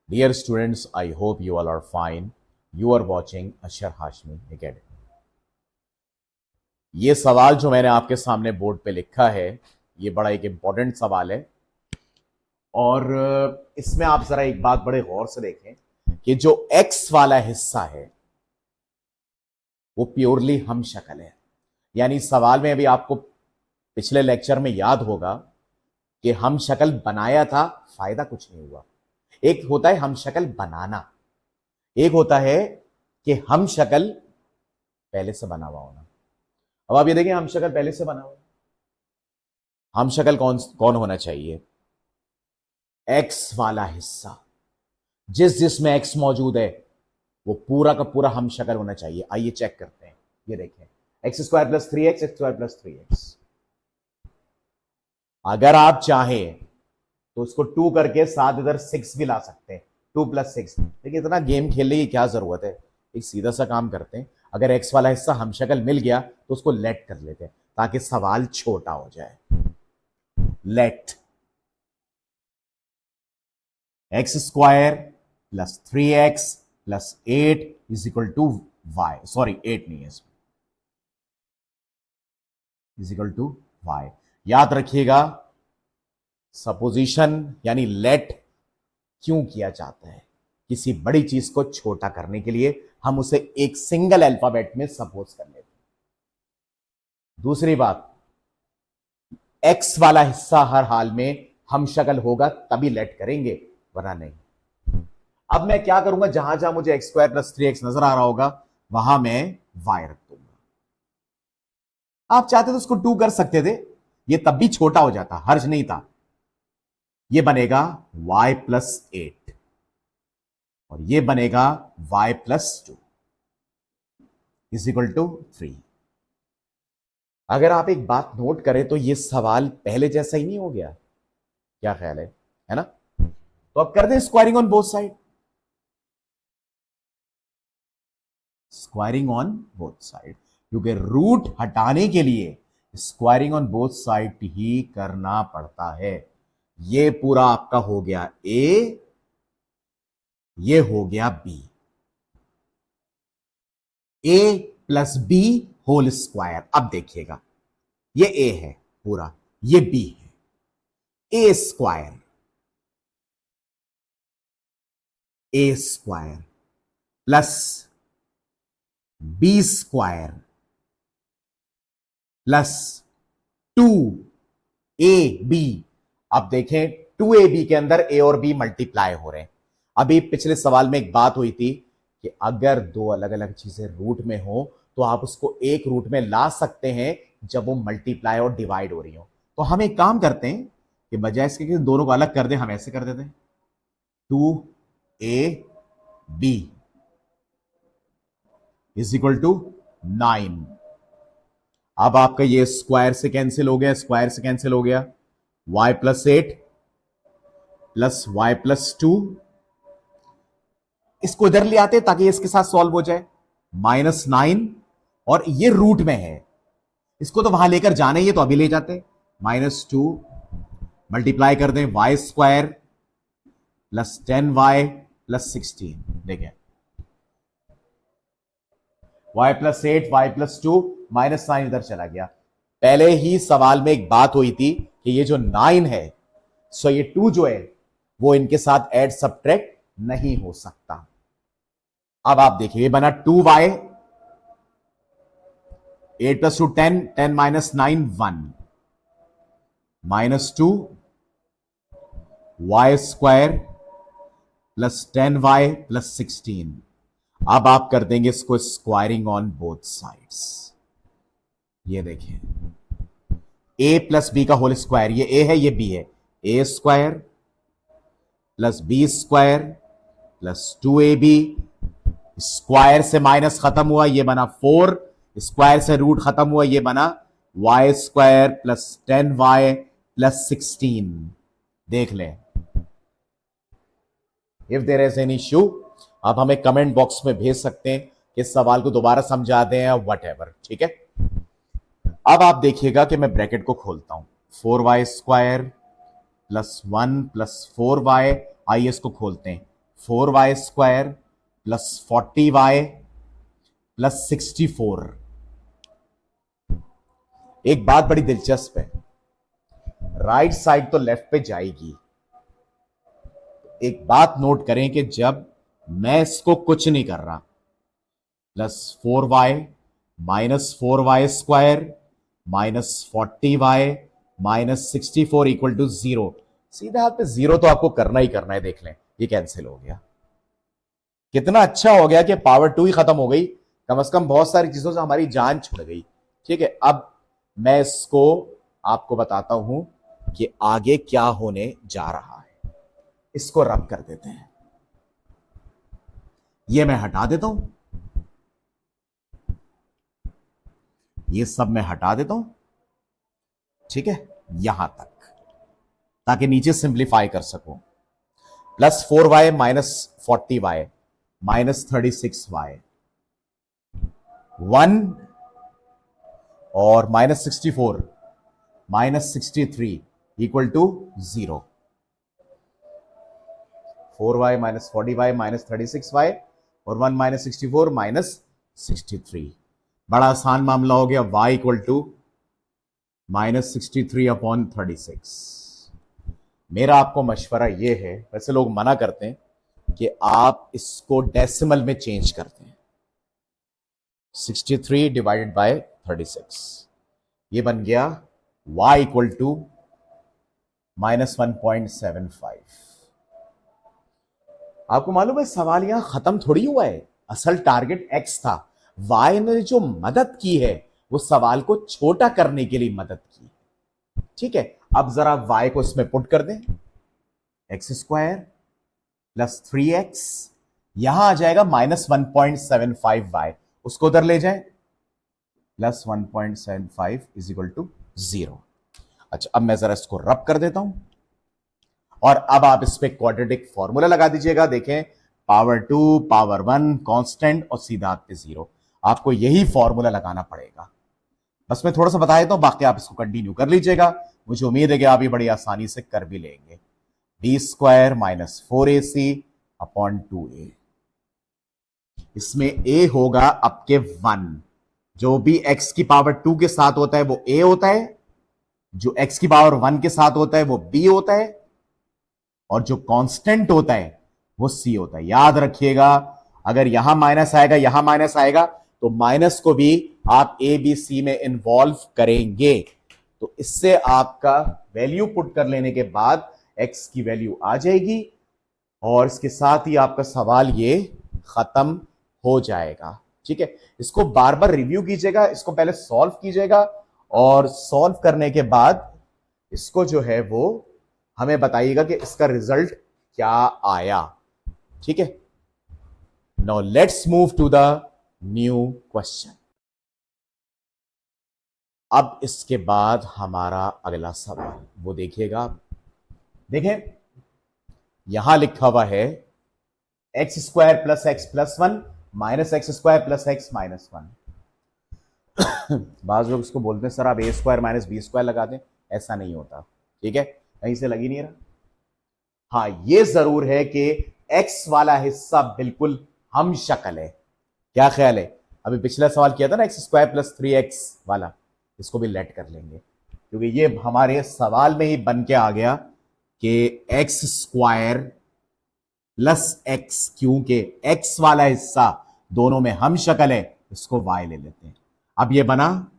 Dear students, I hope you all are fine. You are watching Ashar Hashmi Academy. ये सवाल जो मैंने आपके सामने बोर्ड पे लिखा है, ये बड़ा एक इंपॉर्टेंट सवाल है और इसमें आप जरा एक बात बड़े गौर से देखें कि जो x वाला हिस्सा है वो प्योरली हम शक्ल है। यानी सवाल में अभी आपको पिछले लेक्चर में याद होगा कि हम शक्ल बनाया था, फायदा कुछ नहीं हुआ। एक होता है हम शक्ल बनाना, एक होता है कि हम शक्ल पहले से बना हुआ होना। अब आप ये देखें, हम शक्ल पहले से बना हुआ, हम शक्ल कौन कौन होना चाहिए? एक्स वाला हिस्सा, जिसमें एक्स मौजूद है वो पूरा का पूरा हम शक्ल होना चाहिए। आइए चेक करते हैं। ये देखें, x square plus 3x, x square plus 3x। अगर आप चाहें तो उसको 2 करके साथ इधर 6 भी ला सकते हैं, 2 प्लस 6। देखिए, इतना गेम खेलने की क्या जरूरत है, एक सीधा सा काम करते हैं। अगर एक्स वाला हिस्सा हम शक्ल मिल गया तो उसको लेट कर लेते हैं ताकि सवाल छोटा हो जाए। Let x square plus 3x plus 8 is equal to y, sorry 8 नहीं है इसमें, इज इक्वल टू वाई। याद रखिएगा, सपोजिशन यानी लेट क्यों किया जाता है? किसी बड़ी चीज को छोटा करने के लिए हम उसे एक सिंगल अल्फाबेट में सपोज कर लेते हैं। दूसरी बात, एक्स वाला हिस्सा हर हाल में हम शक्ल होगा तभी लेट करेंगे, वरना नहीं। अब मैं क्या करूंगा, जहां जहां मुझे एक्स स्क्वायर प्लस 3x नजर आ रहा होगा वहां मैं वाई रख दूंगा। आप चाहते तो उसको 2 कर सकते थे, ये तब भी छोटा हो जाता, हर्ज नहीं था। ये बनेगा y प्लस 8 और ये बनेगा y plus 2 is equal to 3। अगर आप एक बात नोट करें तो ये सवाल पहले जैसा ही नहीं हो गया? क्या ख्याल है ना? तो अब कर दें squaring on both side. Squaring on both side, क्योंकि रूट हटाने के लिए स्क्वायरिंग ऑन बोथ साइड ही करना पड़ता है। ये पूरा आपका हो गया a, ये हो गया b, a plus B whole square. अब देखिएगा, ये a है पूरा, ये b है। a square plus B square plus 2ab। अब देखें, 2ab के अंदर a और b मल्टीप्लाई हो रहे हैं। अभी पिछले सवाल में एक बात हुई थी कि अगर दो अलग अलग चीजें रूट में हो तो आप उसको एक रूट में ला सकते हैं जब वो मल्टीप्लाई और डिवाइड हो रही हो। तो हम एक काम करते हैं कि बजाय इसके कि दोनों को अलग कर दें, हम ऐसे कर देते हैं, 2ab इज इक्वल टू 9। अब आपका ये स्क्वायर से कैंसिल हो गया, स्क्वायर से कैंसिल हो गया, y plus 8 plus y plus 2। इसको इधर ले आते ताकि इसके साथ सॉल्व हो जाए, -9 और ये रूट में है, इसको तो वहां लेकर जाना ही है तो अभी ले जाते, -2 मल्टीप्लाई कर दें y square plus 10y plus 16। देखें, y प्लस 8 y प्लस 2, -9 इधर चला गया। पहले ही सवाल में एक बात हुई थी कि ये जो 9 है, सो ये 2 जो है वो इनके साथ ऐड सब्ट्रैक्ट नहीं हो सकता। अब आप देखिए, ये बना 2y, 8 plus 2 10, 10 minus 9 1, -2 y square plus 10y plus 16। अब आप कर देंगे इसको स्क्वायरिंग ऑन बोथ साइड्स। ये देखिए, a प्लस बी का होल स्क्वायर, ये a है ये b है, a square plus B square plus 2ab, square से माइनस खत्म हुआ, ये बना 4, स्क्वायर से रूट खत्म हुआ, ये बना y square plus 10y plus 16। देख लें, if there is any issue आप हमें कमेंट बॉक्स में भेज सकते हैं कि इस सवाल को दोबारा समझा दें या वट एवर, ठीक है? अब आप देखिएगा कि मैं ब्रैकेट को खोलता हूं, 4y square plus 1 plus 4y, आइए इसको खोलते हैं, 4y² प्लस 40y प्लस 64। एक बात बड़ी दिलचस्प है, राइट साइड तो लेफ्ट पे जाएगी। एक बात नोट करें कि जब मैं इसको कुछ नहीं कर रहा, +4y -4y² -40y -64 equal to 0। सीधा हाथ पे 0 तो आपको करना ही करना है। देख लें, ये कैंसिल हो गया। कितना अच्छा हो गया कि पावर 2 ही खत्म हो गई। कम से कम बहुत सारी चीजों से हमारी जान छुड़ गई। ठीक है, अब मैं इसको आपको बताता हूं कि आगे क्या होने जा रहा है। इसको रब कर देते हैं, ये मैं हटा देता हूं, ये सब मैं हटा देता हूं। ठीक है, यहां तक, ताकि नीचे सिंप्लीफाई कर सकूं। +4y -40y -36y 1 और -64 -63 equal to 0। 4y -40y -36y और 1 -64 -63। बड़ा आसान मामला हो गया। y equal to -63/36। मेरा आपको मशवरा यह है, वैसे लोग मना करते हैं कि आप इसको डेसिमल में चेंज करते हैं। 63 डिवाइडेड बाय 36, ये बन गया y इक्वल टू -1.75। आपको मालूम है सवाल यहां खत्म थोड़ी हुआ है। असल टारगेट x था, y ने जो मदद की है वो सवाल को छोटा करने के लिए मदद की। ठीक है, अब जरा y को इसमें पुट कर दें। x² प्लस 3x, यहां आ जाएगा -1.75y, उसको उधर ले जाए, +1.75 इज इक्वल टू 0। अच्छा, अब मैं जरा इसको रब कर देता हूं और अब आप इस पे क्वाड्रेटिक फॉर्मूला लगा दीजिएगा। देखें, पावर 2 पावर 1 कांस्टेंट और सीधा पे 0। आपको यही फॉर्मूला लगाना पड़ेगा। बस मैं थोड़ा सा बता देता हूं, बाकी आप इसको कंटिन्यू कर लीजिएगा। मुझे उम्मीद है कि आप ये बड़ी आसानी से कर भी लेंगे। b² -4ac अपॉन 2a, इसमें a होगा आपके 1। जो भी x की पावर 2 के साथ होता है वो a होता है, जो x की पावर 1 के साथ होता है वो b होता है, और जो कांस्टेंट होता है वो c होता है। याद रखिएगा, अगर यहां माइनस आएगा, यहां माइनस आएगा, तो माइनस को भी आप a b c में इन्वॉल्व करेंगे। तो इससे आपका वैल्यू पुट कर लेने के बाद x की वैल्यू आ जाएगी और इसके साथ ही आपका सवाल ये खत्म हो जाएगा। ठीक है, इसको बार बार रिव्यू कीजिएगा, इसको पहले सॉल्व कीजिएगा और सॉल्व करने के बाद इसको जो है वो हमें बताइएगा कि इसका रिजल्ट क्या आया। ठीक है, now let's move to the new question. अब इसके बाद हमारा अगला सवाल वो देखिएगा आप। देखें, यहां लिखा हुआ है x² plus x plus 1 -x² plus x minus 1। बाज लोग इसको बोलते हैं सर आप a² माइनस b² लगा दें, ऐसा नहीं होता। ठीक है, कहीं से लग ही नहीं रहा। हाँ, ये जरूर है कि x वाला हिस्सा बिल्कुल हम शक्ल है। क्या ख्याल है? अभी पिछला सवाल किया था ना x² प्लस 3x वाला, इसको भी लेट कर लेंगे क्योंकि ये हमारे सवाल में ही बन के आ गया कि x² प्लस x, क्योंकि x वाला हिस्सा दोनों में हम शक्ल है, इसको y ले लेते हैं। अब ये बना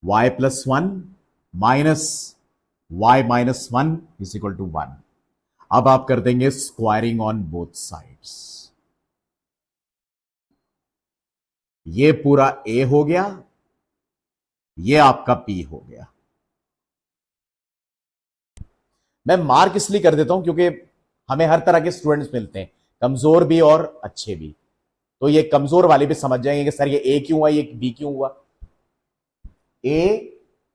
y plus 1 minus y minus 1 is equal to 1। अब आप कर देंगे स्क्वायरिंग ऑन बोथ साइड्स। ये पूरा a हो गया, ये आपका p हो गया। मैं मार्क इसलिए कर देता हूं क्योंकि हमें हर तरह के स्टूडेंट्स मिलते हैं, कमजोर भी और अच्छे भी। तो ये कमजोर वाले भी समझ जाएंगे कि सर ये a क्यों हुआ, ये b क्यों हुआ। a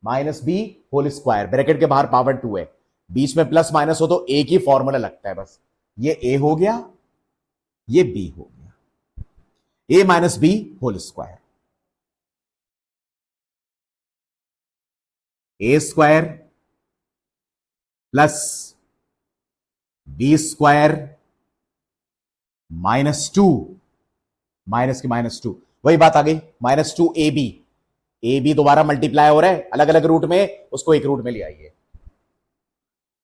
minus B whole square, bracket के बाहर पावर 2 है, बीच में प्लस माइनस हो तो एक ही फॉर्मूला लगता है बस। ये a हो गया, ये b हो गया, a minus B whole square, a² plus b² -2, minus की -2, वही बात आ गई, -2ab, ए बी दोबारा मल्टीप्लाई हो रहा है अलग अलग रूट में, उसको एक रूट में ले आइए।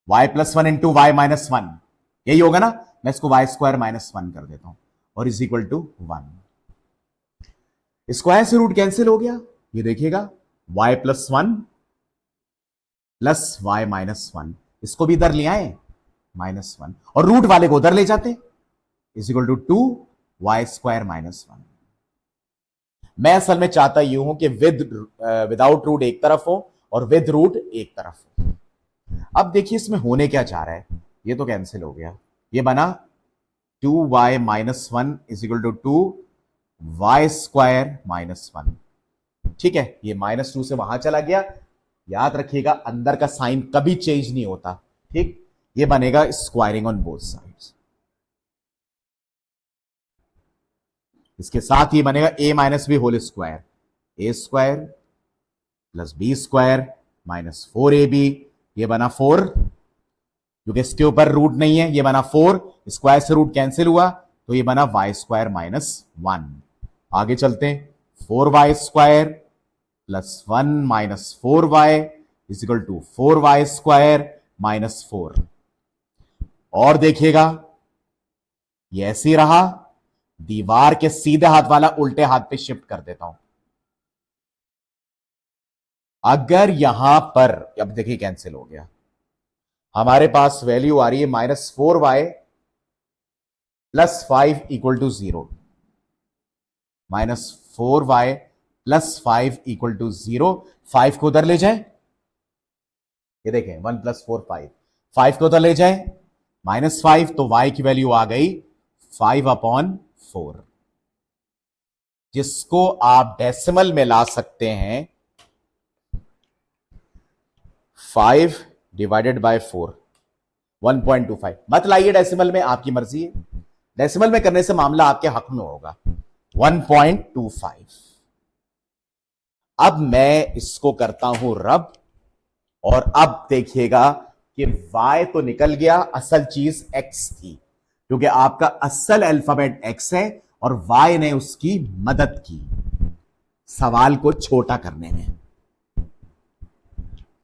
y+1 इंटू वाई -1, यही होगा ना। मैं इसको y² -1 कर देता हूं और इज इक्वल टू 1। स्क्वायर से रूट कैंसिल हो गया, ये देखिएगा y+1 प्लस y -1, इसको भी इधर ले आए -1 और रूट वाले को उधर ले जाते, इज इक्वल टू 2y² -1। मैं असल में चाहता यूं हूं कि विदाउट रूट एक तरफ हो और विद रूट एक तरफ हो। अब देखिए इसमें होने क्या जा रहा है, ये तो कैंसिल हो गया, ये बना 2y -1 is equal to 2y² -1। ठीक है, ये -2 से वहां चला गया, याद रखिएगा अंदर का साइन कभी चेंज नहीं होता। ठीक, ये बनेगा स्क्वायरिंग ऑन बोथ साइड्स। इसके साथ ही बनेगा a minus B whole square, a² plus b² -4ab, ये बना 4, क्योंकि इसके ऊपर रूट नहीं है, ये बना 4, स्क्वायर से रूट कैंसिल हुआ तो ये बना y² -1। आगे चलते हैं, 4y² plus 1 -4y is equal to 4y² -4। और देखिएगा ये ऐसे ही रहा, दीवार के सीधे हाथ वाला उल्टे हाथ पे शिफ्ट कर देता हूं। अगर यहां पर, अब देखिए कैंसिल हो गया, हमारे पास वैल्यू आ रही है -4y plus 5 equal to 0, -4y plus 5 equal to 0। 5 को उधर ले जाए, ये देखें 1 + 4 5, 5 को उधर ले जाए -5, तो y की वैल्यू आ गई 5/4, जिसको आप डेसिमल में ला सकते हैं 5 डिवाइडेड बाय 4, 1.25। मत लाइए डेसिमल में, आपकी मर्जी है, डेसिमल में करने से मामला आपके हक में होगा, 1.25। अब मैं इसको करता हूं रब, और अब देखिएगा कि y तो निकल गया, असल चीज x थी, क्योंकि आपका असल अल्फाबेट x है और y ने उसकी मदद की सवाल को छोटा करने में।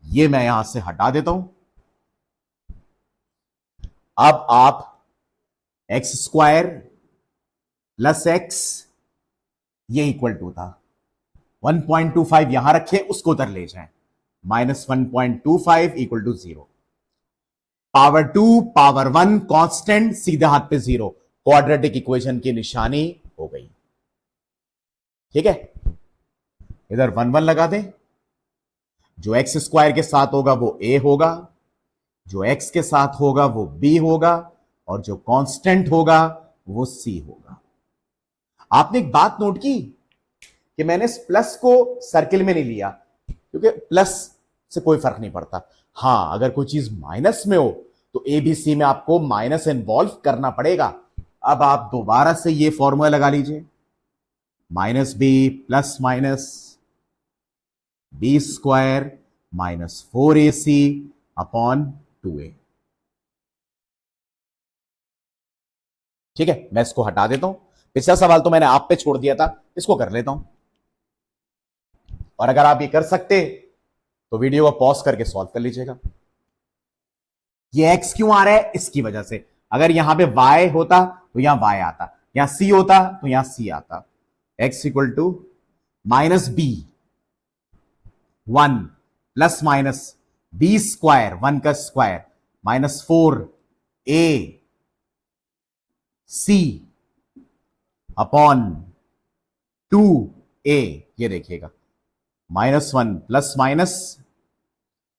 ये मैं यहां से हटा देता हूं। अब आप x² प्लस x, ये इक्वल टू था 1.25, यहां रखें, उसको उधर ले जाएं, -1.25 equal to 0, power 2 power 1 constant, सीधे हाथ पे 0, क्वाड्रेटिक इक्वेशन की निशानी हो गई। ठीक है, इधर 1 1 लगा दें, जो x² के साथ होगा वो a होगा, जो x के साथ होगा वो b होगा, और जो कांस्टेंट होगा वो c होगा। आपने एक बात नोट की कि मैंने इस प्लस को सर्किल में नहीं लिया, क्योंकि प्लस से कोई फर्क नहीं पड़ता। हां, अगर कोई चीज माइनस में हो तो ABC में आपको माइनस इन्वॉल्व करना पड़ेगा। अब आप दोबारा से ये फॉर्मूला लगा लीजिए, -b plus minus b² -4ac upon 2a। ठीक है, मैं इसको हटा देता हूं, पिछला सवाल तो मैंने आप पे छोड़ दिया था, इसको कर लेता हूं। और अगर आप ये कर सकते तो वीडियो को पॉज करके सॉल्व कर लीजिएगा। ये x क्यों आ रहा है, इसकी वजह से। अगर यहां पे y होता तो यहां y आता, यहां c होता तो यहां c आता। x equal to -b 1 plus minus b² 1 का square -4 a c upon 2a। ये देखिएगा -1 plus minus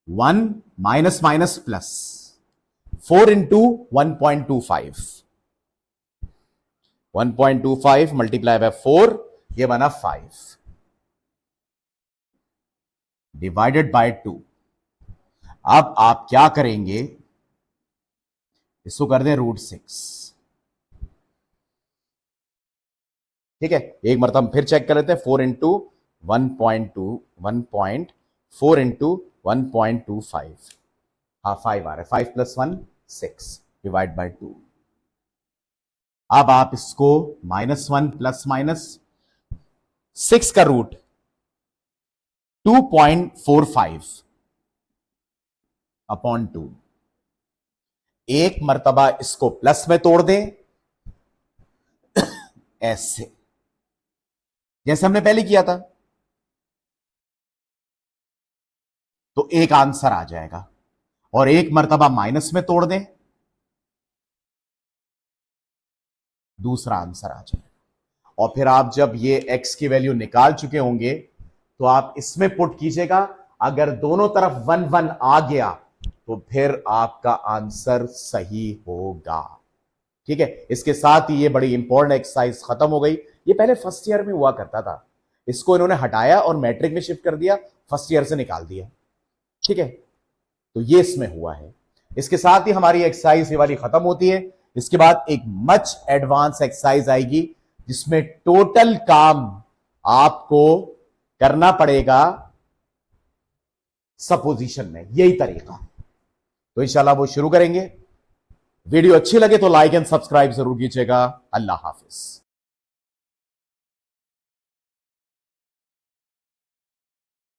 1 minus minus plus 4 into 1.25, 1.25 multiply by 4, ये बना 5 डिवाइडेड बाय 2। अब आप क्या करेंगे, इसको कर दें √6। ठीक है, एक मरतबा फिर चेक कर लेते हैं, 4 इंटू 1.4 इंटू 1.25, हाँ 5 आ रहा है, 5 + 1 6 डिवाइड बाय 2। अब आप इसको -1 प्लस माइनस 6 का रूट 2.45 अपॉन 2, एक मर्तबा इसको प्लस में तोड़ दें ऐसे, जैसे हमने पहले किया था, तो एक आंसर आ जाएगा। और एक मर्तबा माइनस में तोड़ दें, दूसरा आंसर आ जाएगा। और फिर आप जब ये x की वैल्यू निकाल चुके होंगे तो आप इसमें पुट कीजिएगा। अगर दोनों तरफ 1 1 आ गया तो फिर आपका आंसर सही होगा। ठीक है, इसके साथ ही ये बड़ी इंपॉर्टेंट एक्सरसाइज खत्म हो गई। ये पहले फर्स्ट ईयर में हुआ करता था, इसको इन्होंने हटाया और मैट्रिक में शिफ्ट कर दिया, फर्स्ट ईयर से निकाल दिया। ठीक है, तो ये इसमें हुआ है। इसके साथ ही हमारी एक्सरसाइज ये वाली खत्म होती है। इसके बाद एक मच एडवांस एक्सरसाइज आएगी जिसमें टोटल काम आपको करना पड़ेगा सपोजिशन में, यही तरीका। तो इंशाल्लाह वो शुरू करेंगे। वीडियो अच्छी लगे तो लाइक एंड सब्सक्राइब जरूर कीजिएगा। अल्लाह हाफिज।